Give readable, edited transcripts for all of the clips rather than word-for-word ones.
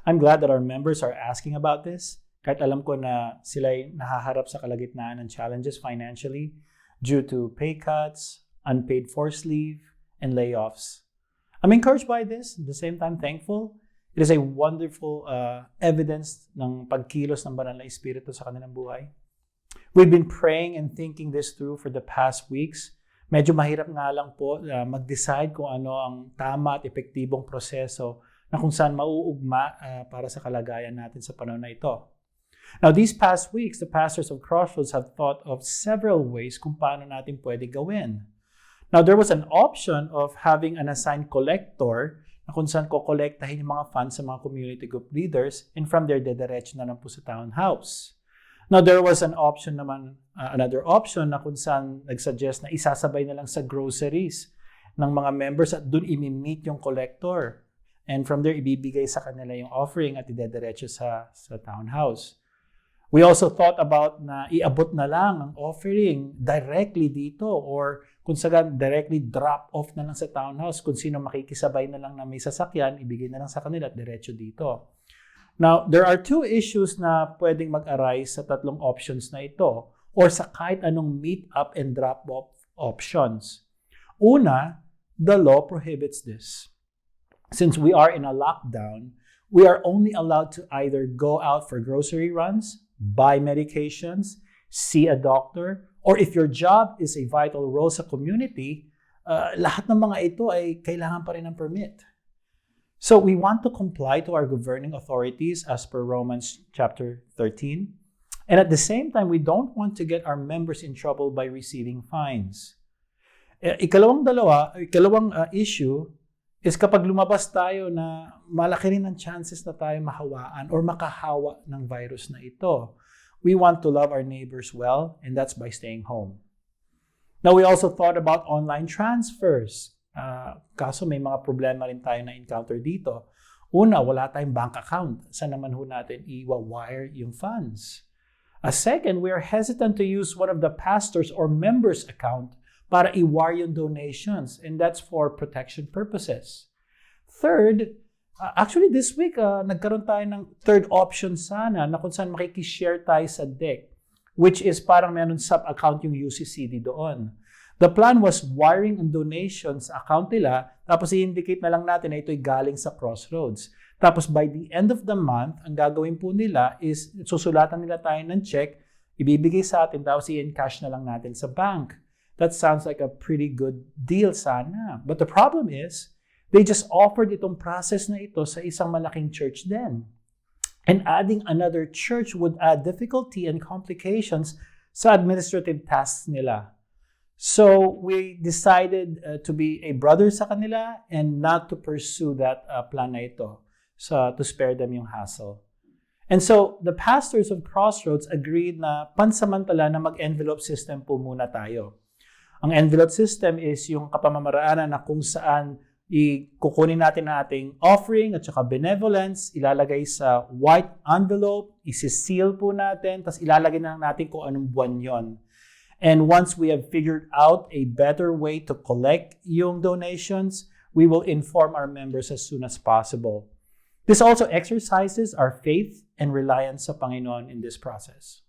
I'm glad that our members are asking about this, kahit alam ko na sila'y nahaharap sa kalagitnaan ng challenges financially due to pay cuts, unpaid forced leave, and layoffs. I'm encouraged by this, at the same time thankful. It is a wonderful evidence ng pagkilos ng banal na Espiritu sa kanilang buhay. We've been praying and thinking this through for the past weeks. Medyo mahirap nga lang po mag-decide kung ano ang tama at epektibong proseso na kung saan mauugma para sa kalagayan natin sa panahon na ito. Now, these past weeks, the pastors of Crossroads have thought of several ways kung paano natin pwede gawin. Now, there was an option of having an assigned collector na kung saan kokolektahin yung mga funds sa mga community group leaders and from there, dediretso na lang po sa townhouse. Now, there was an option naman, another option na kung saan nagsuggest na isasabay na lang sa groceries ng mga members at dun imi-meet yung collector. And from there, ibibigay sa kanila yung offering at idediretso sa townhouse. We also thought about na iabot na lang ang offering directly dito or kung saan directly drop off na lang sa townhouse. Kung sino makikisabay na lang na may sasakyan, ibigay na lang sa kanila at diretso dito. Now, there are two issues na pwedeng mag-arise sa tatlong options na ito or sa kahit anong meet up and drop off options. Una, the law prohibits this. Since we are in a lockdown, we are only allowed to either go out for grocery runs, buy medications, see a doctor, or if your job is a vital role sa community, lahat ng mga ito ay kailangan pa rin ng permit. So we want to comply to our governing authorities as per Romans chapter 13. And at the same time, we don't want to get our members in trouble by receiving fines. Ikalawang issue is kapag lumabas tayo na malaki rin ang chances na tayo mahawaan or makahawa ng virus na ito. We want to love our neighbors well, and that's by staying home. Now, we also thought about online transfers. Kaso may mga problema rin tayo na-encounter dito. Una, wala tayong bank account. Saan naman ho natin i-wire yung funds? Second, we are hesitant to use one of the pastors or members' account para i-wire yung donations, and that's for protection purposes. Third, actually this week, nagkaroon tayo ng third option sana na kung saan makikishare tayo sa deck, which is parang meron sub-account yung UCCD doon. The plan was wiring ang donations account nila, tapos i-indicate na lang natin na ito'y galing sa Crossroads. Tapos by the end of the month, ang gagawin po nila is susulatan nila tayo ng check, ibibigay sa atin, tapos i-encash na lang natin sa bank. That sounds like a pretty good deal sana. But the problem is, they just offered itong process na ito sa isang malaking church din. And adding another church would add difficulty and complications sa administrative tasks nila. So we decided to be a brother sa kanila and not to pursue that plan na ito to spare them yung hassle. And so the pastors of Crossroads agreed na pansamantala na mag-envelope system po muna tayo. Ang envelope system is yung kapamamaraanan na kung saan kukunin natin ang ating offering at saka benevolence, ilalagay sa white envelope, isi-seal po natin, tapos ilalagay na natin kung anong buwan yon. And once we have figured out a better way to collect yung donations, we will inform our members as soon as possible. This also exercises our faith and reliance sa Panginoon in this process.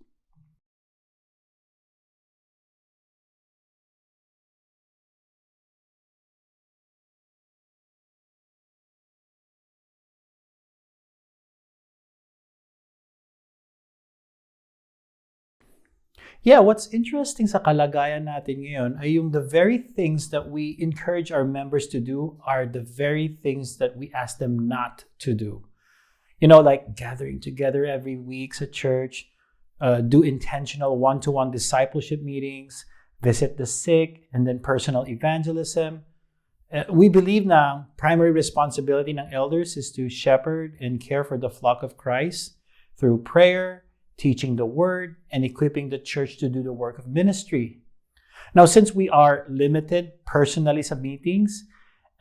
Yeah, what's interesting sa kalagayan natin ngayon ay yung the very things that we encourage our members to do are the very things that we ask them not to do. You know, like gathering together every week sa church, do intentional one-to-one discipleship meetings, visit the sick, and then personal evangelism. We believe na primary responsibility ng elders is to shepherd and care for the flock of Christ through prayer, teaching the word, and equipping the church to do the work of ministry. Now, since we are limited personally sa meetings,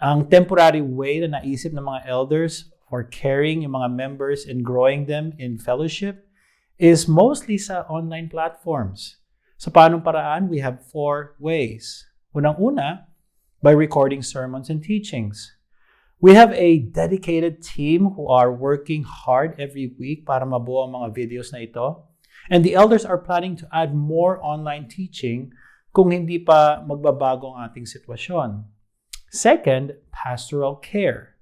ang temporary way na naisip ng mga elders for caring yung mga members and growing them in fellowship is mostly sa online platforms. Sa paanong paraan, we have 4 ways. Unang-una, by recording sermons and teachings. We have a dedicated team who are working hard every week para mabuo ang mga videos na ito. And the elders are planning to add more online teaching kung hindi pa magbabago ang ating sitwasyon. Second, pastoral care.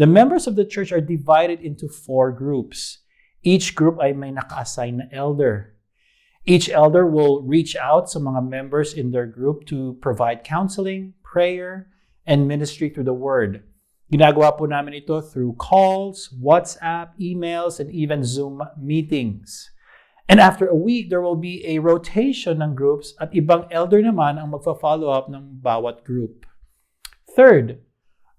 The members of the church are divided into 4 groups. Each group ay may naka-assign na elder. Each elder will reach out sa mga members in their group to provide counseling, prayer, and ministry through the word. Ginagawa po namin ito through calls, WhatsApp, emails, and even Zoom meetings. And after a week, there will be a rotation ng groups at ibang elder naman ang magfa-follow up ng bawat group. Third,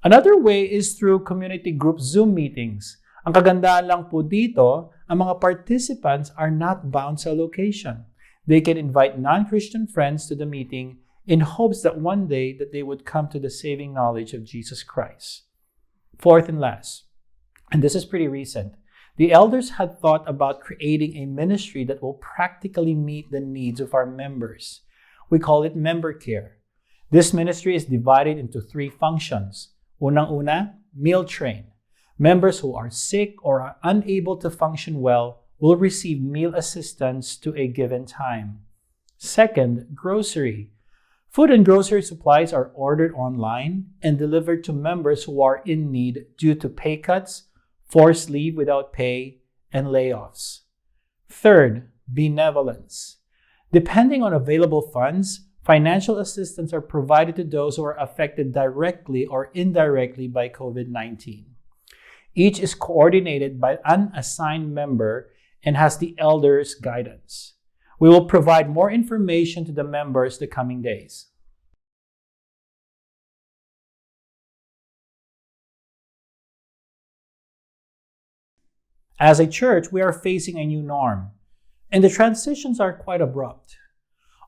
another way is through community group Zoom meetings. Ang kagandahan lang po dito, ang mga participants are not bound sa location. They can invite non-Christian friends to the meeting in hopes that one day that they would come to the saving knowledge of Jesus Christ. Fourth and last, and this is pretty recent, the elders had thought about creating a ministry that will practically meet the needs of our members. We call it member care. This ministry is divided into 3 functions. Unang-una, meal train. Members who are sick or are unable to function well will receive meal assistance to a given time. Second, grocery. Food and grocery supplies are ordered online and delivered to members who are in need due to pay cuts, forced leave without pay, and layoffs. Third, benevolence. Depending on available funds, financial assistance are provided to those who are affected directly or indirectly by COVID-19. Each is coordinated by an assigned member and has the elders' guidance. We will provide more information to the members the coming days. As a church, we are facing a new norm, and the transitions are quite abrupt.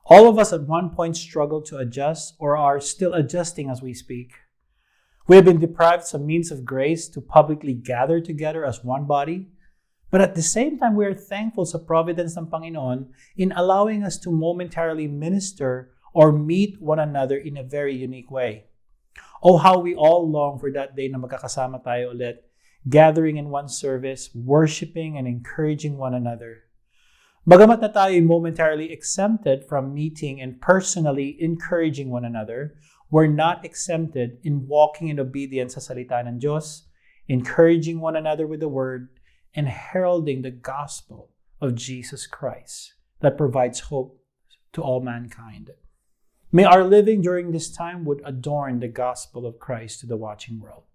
All of us at one point struggled to adjust or are still adjusting as we speak. We have been deprived some means of grace to publicly gather together as one body, but at the same time, we are thankful sa providence ng Panginoon in allowing us to momentarily minister or meet one another in a very unique way. Oh, how we all long for that day na magkakasama tayo ulit, gathering in one service, worshiping and encouraging one another. Bagamat na tayo momentarily exempted from meeting and personally encouraging one another, we're not exempted in walking in obedience sa salita ng Diyos, encouraging one another with the word, and heralding the gospel of Jesus Christ that provides hope to all mankind. May our living during this time would adorn the gospel of Christ to the watching world.